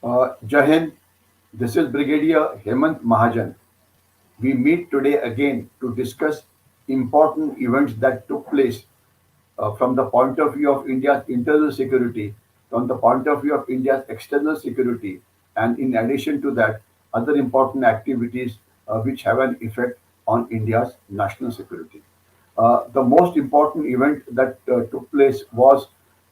Jai Hind, this is Brigadier Hemant Mahajan. We meet today again to discuss important events that took place from the point of view of India's internal security, from the point of view of India's external security, and in addition to that, other important activities which have an effect on India's national security. The most important event that took place was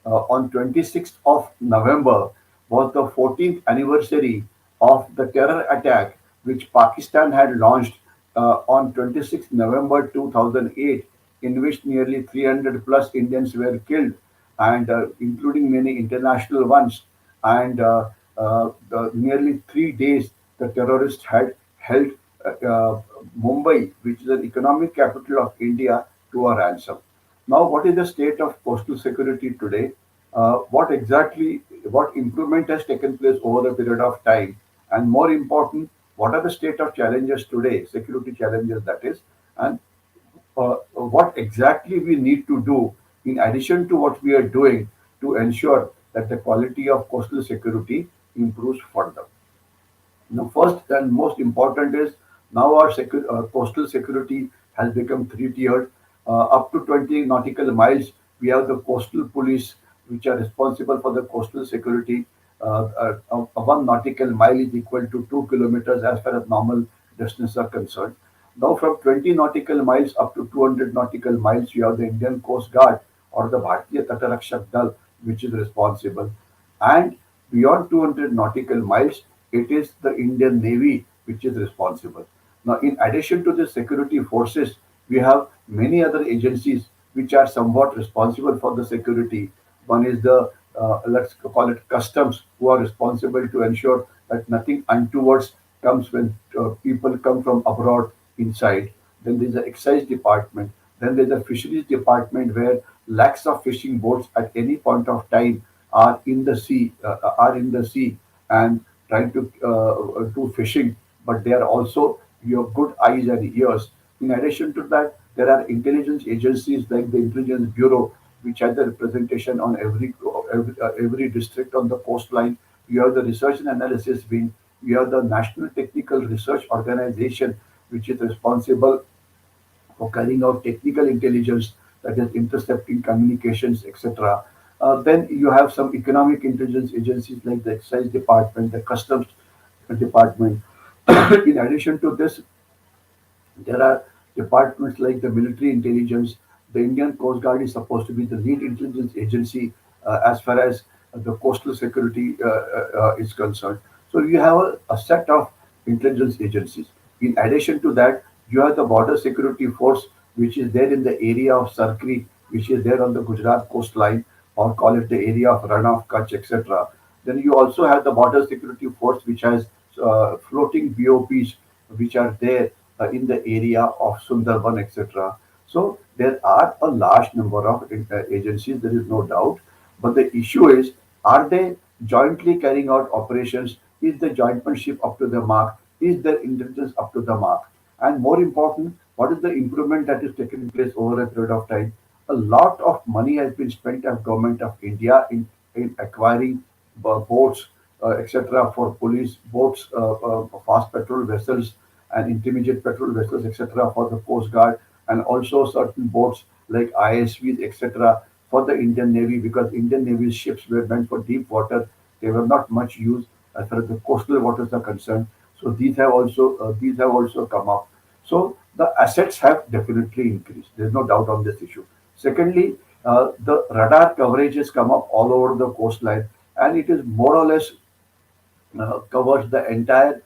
on 26th of November was the 14th anniversary of the terror attack which Pakistan had launched on 26th November 2008, in which nearly 300 plus Indians were killed, and including many international ones. And nearly 3 days, the terrorists had held Mumbai, which is an economic capital of India, to a ransom. Now, what is the state of coastal security today? What improvement has taken place over a period of time? And more important, what are the state of challenges today, security challenges that is, and what exactly we need to do in addition to what we are doing to ensure that the quality of coastal security improves further. Now, first and most important is now our coastal security has become three-tiered. Up to 20 nautical miles, we have the coastal police, which are responsible for the coastal security. One nautical mile is equal to 2 kilometers as far as normal distances are concerned. Now, from 20 nautical miles up to 200 nautical miles, you have the Indian Coast Guard or the Bharatiya Tatarakshak Dal, which is responsible. And beyond 200 nautical miles, it is the Indian Navy which is responsible. Now, in addition to the security forces, we have many other agencies which are somewhat responsible for the security. One is the let's call it customs, who are responsible to ensure that nothing untoward comes when people come from abroad inside. Then there's the excise department. Then there's the fisheries department, where lakhs of fishing boats at any point of time are in the sea and trying to do fishing, but they are also your good eyes and ears. In addition to that, there are intelligence agencies like the Intelligence Bureau, which has the representation on every district on the coastline. You have the Research and Analysis Wing. You have the National Technical Research Organization, which is responsible for carrying out technical intelligence, that is intercepting communications, etc. Then you have some economic intelligence agencies like the Excise Department, the Customs Department. In addition to this, there are departments like the military intelligence. The Indian Coast Guard is supposed to be the lead intelligence agency as far as the coastal security is concerned. So you have a set of intelligence agencies. In addition to that, you have the border security force, which is there in the area of Sarkri, which is there on the Gujarat coastline, or call it the area of Rann of Kutch, etc. Then you also have the border security force, which has floating BOPs, which are there in the area of Sundarban, etc. So there are a large number of agencies, there is no doubt. But the issue is, are they jointly carrying out operations? Is the jointmanship up to the mark? Is their intelligence up to the mark? And more important, what is the improvement that is taking place over a period of time? A lot of money has been spent as government of India in acquiring boats, etc., for police boats, fast patrol vessels, and intermediate patrol vessels, etc., for the Coast Guard, and also certain boats like ISVs, etc., for the Indian Navy, because Indian Navy's ships were meant for deep water. They were not much used as far as the coastal waters are concerned. So these have also come up. So the assets have definitely increased. There's no doubt on this issue. Secondly, the radar coverage has come up all over the coastline, and it is more or less covers the entire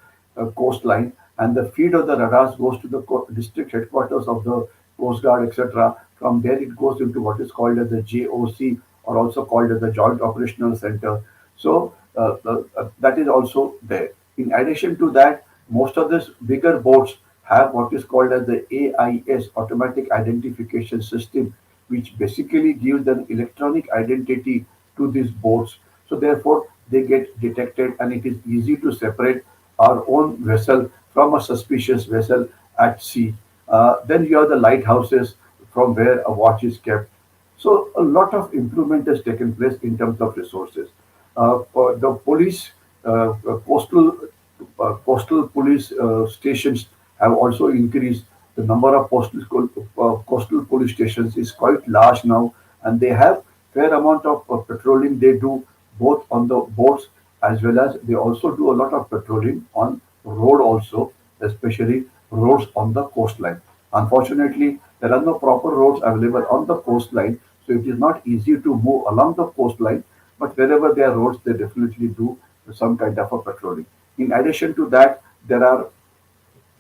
coastline, and the feed of the radars goes to the district headquarters of the Coast Guard, etc. From there, it goes into what is called as the JOC, or also called as the Joint Operational Center. So that is also there. In addition to that, most of these bigger boats have what is called as the AIS, Automatic Identification System, which basically gives an electronic identity to these boats. So therefore, they get detected, and it is easy to separate our own vessel from a suspicious vessel at sea. Then you have the lighthouses from where a watch is kept. So a lot of improvement has taken place in terms of resources. For the police, coastal coastal police stations have also increased. The number of coastal police stations is quite large now, and they have fair amount of patrolling they do both on the boats as well as they also do a lot of patrolling on road also, especially roads on the coastline. Unfortunately, there are no proper roads available on the coastline, so it is not easy to move along the coastline. But wherever there are roads, they definitely do some kind of a patrolling. In addition to that, there are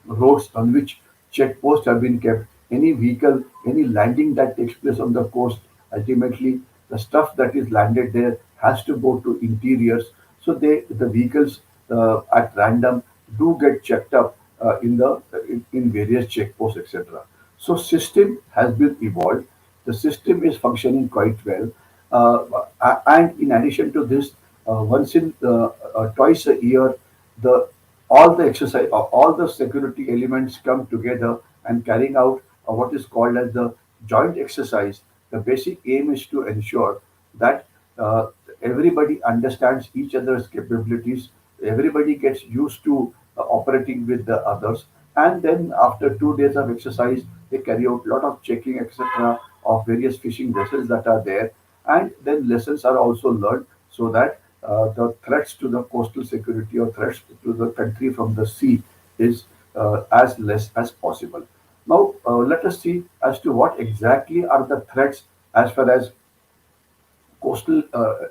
roads on which checkposts have been kept. Any vehicle, any landing that takes place on the coast, ultimately the stuff that is landed there has to go to interiors. So the vehicles at random do get checked up in various checkposts, etc. So system has been evolved. The system is functioning quite well, and in addition to this, once in twice a year, the all the exercise, all the security elements come together and carrying out what is called as the joint exercise. The basic aim is to ensure that everybody understands each other's capabilities, everybody gets used to operating with the others, and then after 2 days of exercise, they carry out a lot of checking, etc., of various fishing vessels that are there, and then lessons are also learned so that the threats to the coastal security or threats to the country from the sea is as less as possible. Now, let us see as to what exactly are the threats as far as coastal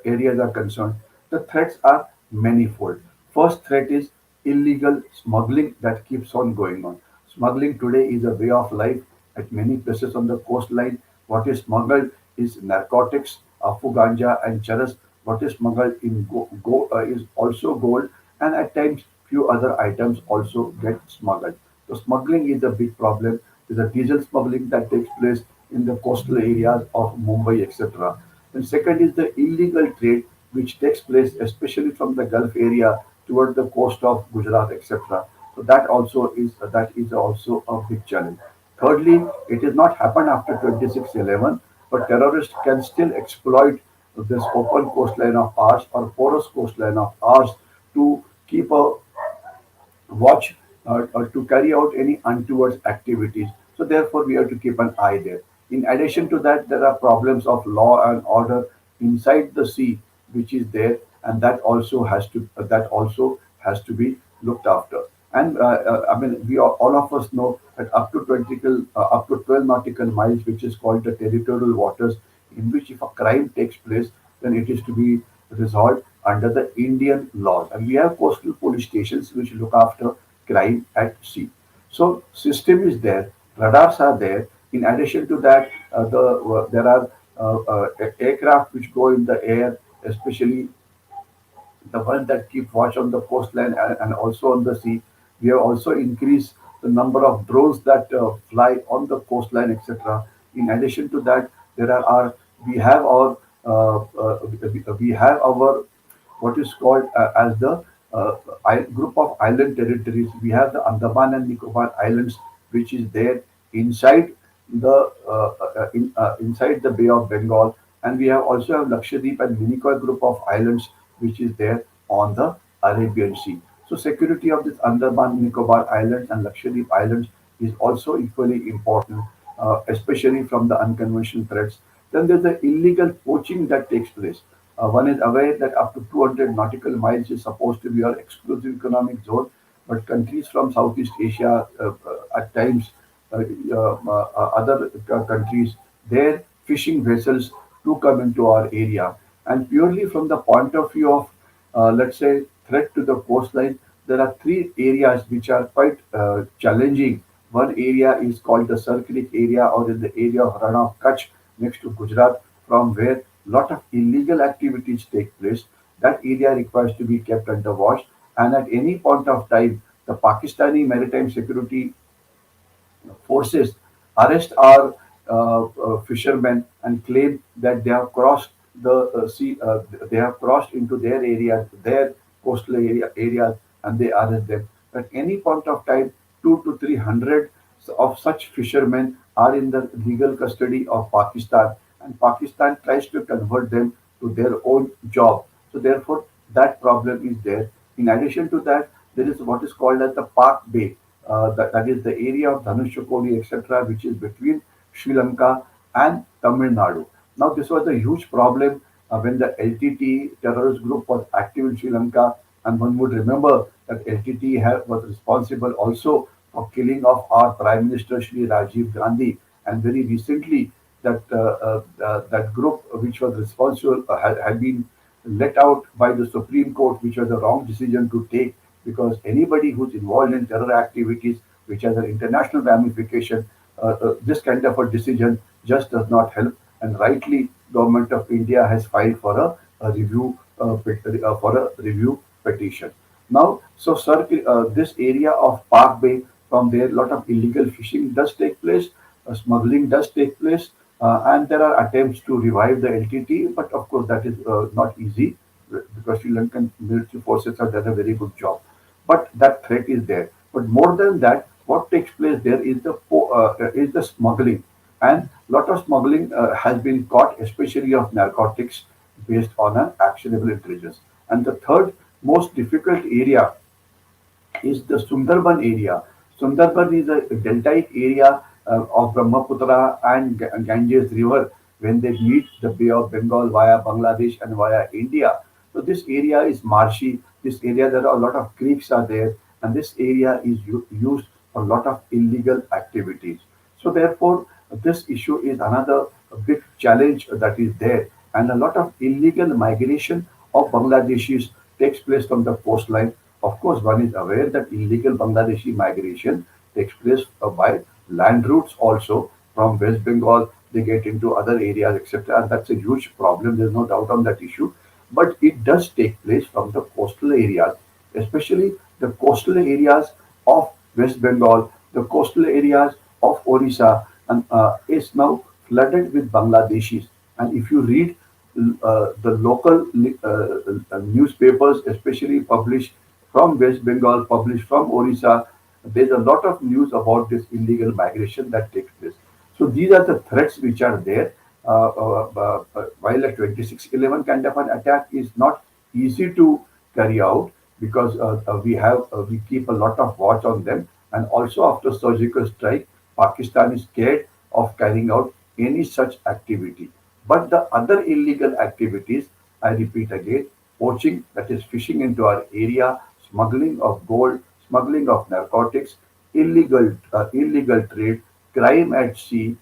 areas are concerned. The threats are manifold. First threat is illegal smuggling that keeps on going on. Smuggling today is a way of life at many places on the coastline. What is smuggled is narcotics, afu ganja, and charas. What is smuggled in is also gold, and at times few other items also get smuggled. So smuggling is a big problem. There's a diesel smuggling that takes place in the coastal areas of Mumbai, etc. And second is the illegal trade which takes place especially from the Gulf area toward the coast of Gujarat, etc. So that is also a big challenge. Thirdly, it has not happened after 26/11, but terrorists can still exploit this open coastline of ours or porous coastline of ours to keep a watch or to carry out any untoward activities. So therefore, we have to keep an eye there. In addition to that, there are problems of law and order inside the sea, which is there, and that also has to be looked after. And I mean, all of us know that up to 12 nautical miles, which is called the territorial waters, in which if a crime takes place, then it is to be resolved under the Indian laws. And we have coastal police stations which look after crime at sea. So system is there, radars are there. In addition to that, there are aircraft which go in the air, especially the ones that keep watch on the coastline and also on the sea. We have also increased the number of drones that fly on the coastline, etc. In addition to that, there are we have our we have our what is called as the group of island territories. We have the Andaman and Nicobar Islands, which is there inside inside the Bay of Bengal, and we have also have Lakshadweep and Minicoy group of islands, which is there on the Arabian Sea. So security of this Andaman Nicobar Islands and Lakshadweep Islands is also equally important, especially from the unconventional threats. Then there's the illegal poaching that takes place. One is aware that up to 200 nautical miles is supposed to be our exclusive economic zone, but countries from Southeast Asia, at times other countries, their fishing vessels do come into our area. And purely from the point of view of, let's say, threat to the coastline, there are three areas which are quite challenging. One area is called the Sir Creek area or in the area of Rana of Kutch next to Gujarat, from where lot of illegal activities take place. That area requires to be kept under watch, and at any point of time, the Pakistani Maritime Security forces arrest our fishermen and claim that they have crossed the sea, they have crossed into their areas, their coastal areas, and they arrest them. At any point of time, 2 to 300 of such fishermen are in the legal custody of Pakistan, and Pakistan tries to convert them to their own job. So therefore, that problem is there. In addition to that, there is what is called as the Park Bay, that is the area of Dhanushakodi, etc., which is between Sri Lanka and Tamil Nadu. Now, this was a huge problem when the LTT terrorist group was active in Sri Lanka, and one would remember that LTT was responsible also for killing of our Prime Minister Shri Rajiv Gandhi, and very recently that group which was responsible had been let out by the Supreme Court, which was a wrong decision to take, because anybody who's involved in terror activities which has an international ramification, this kind of a decision just does not help. And rightly, Government of India has filed for a review for a review petition. Now, so sir, this area of Park Bay, from there, a lot of illegal fishing does take place, smuggling does take place, and there are attempts to revive the LTT, but of course that is not easy because Sri Lankan military forces have done a very good job. But that threat is there. But more than that, what takes place there is is the smuggling, and lot of smuggling has been caught, especially of narcotics, based on an actionable intelligence. And the third most difficult area is the Sundarban area. Sundarban is a deltaic area of Brahmaputra and Ganges River when they meet the Bay of Bengal via Bangladesh and via India. So this area is marshy. This area, there are a lot of creeks are there, and this area is used for a lot of illegal activities. So therefore, this issue is another big challenge that is there, and a lot of illegal migration of Bangladeshis takes place from the coastline. Of course, one is aware that illegal Bangladeshi migration takes place by land routes also from West Bengal. They get into other areas, etc. And that's a huge problem. There's no doubt on that issue. But it does take place from the coastal areas, especially the coastal areas of West Bengal, the coastal areas of Orissa, and is now flooded with Bangladeshis. And if you read the local newspapers, especially published from West Bengal, published from Orissa, there's a lot of news about this illegal migration that takes place. So these are the threats which are there. While a 2611 kind of an attack is not easy to carry out, because we keep a lot of watch on them, and also after surgical strike, Pakistan is scared of carrying out any such activity. But the other illegal activities, I repeat again, poaching, that is fishing into our area, smuggling of gold, smuggling of narcotics, illegal trade, crime at sea,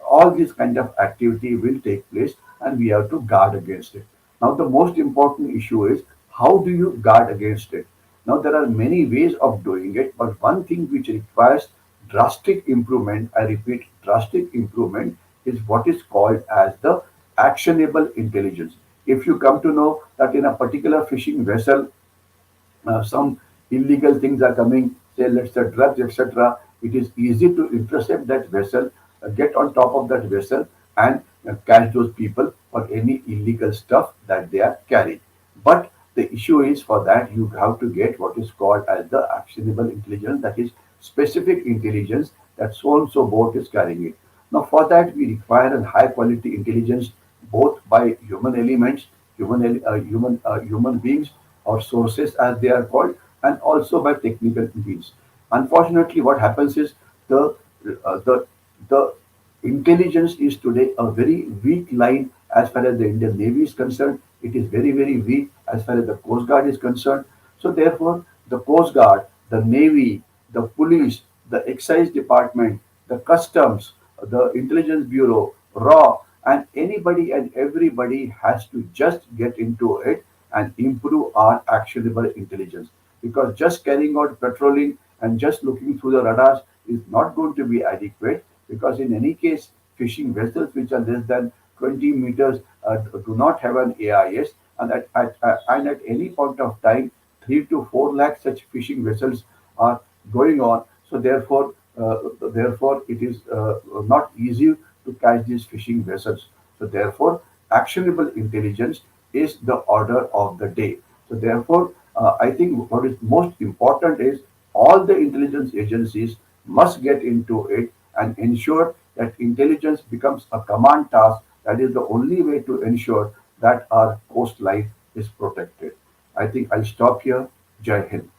all this kind of activity will take place, and we have to guard against it. Now, the most important issue is how do you guard against it? Now, there are many ways of doing it, but one thing which requires drastic improvement, I repeat, drastic improvement, is what is called as the actionable intelligence. If you come to know that in a particular fishing vessel, some illegal things are coming, say let's say drugs, etc., it is easy to intercept that vessel, get on top of that vessel, and catch those people for any illegal stuff that they are carrying. But the issue is, for that you have to get what is called as the actionable intelligence, that is specific intelligence that so and so boat is carrying it. Now, for that we require a high quality intelligence, both by human elements, human beings, or sources as they are called, and also by technical means. Unfortunately, what happens is the uh, the the intelligence is today a very weak line as far as the Indian Navy is concerned. It is very weak as far as the Coast Guard is concerned. So therefore, the Coast Guard, the Navy, the police, the Excise Department, the Customs, the Intelligence Bureau, RAW, and anybody and everybody has to just get into it and improve our actionable intelligence. Because just carrying out patrolling and just looking through the radars is not going to be adequate, because in any case, fishing vessels which are less than 20 meters do not have an AIS, and at any point of time, 3 to 4 lakh such fishing vessels are going on. So therefore, it is not easy to catch these fishing vessels. So therefore, actionable intelligence is the order of the day. So therefore, I think what is most important is all the intelligence agencies must get into it and ensure that intelligence becomes a command task. That is the only way to ensure that our coastline is protected. I think I'll stop here. Jai Hind.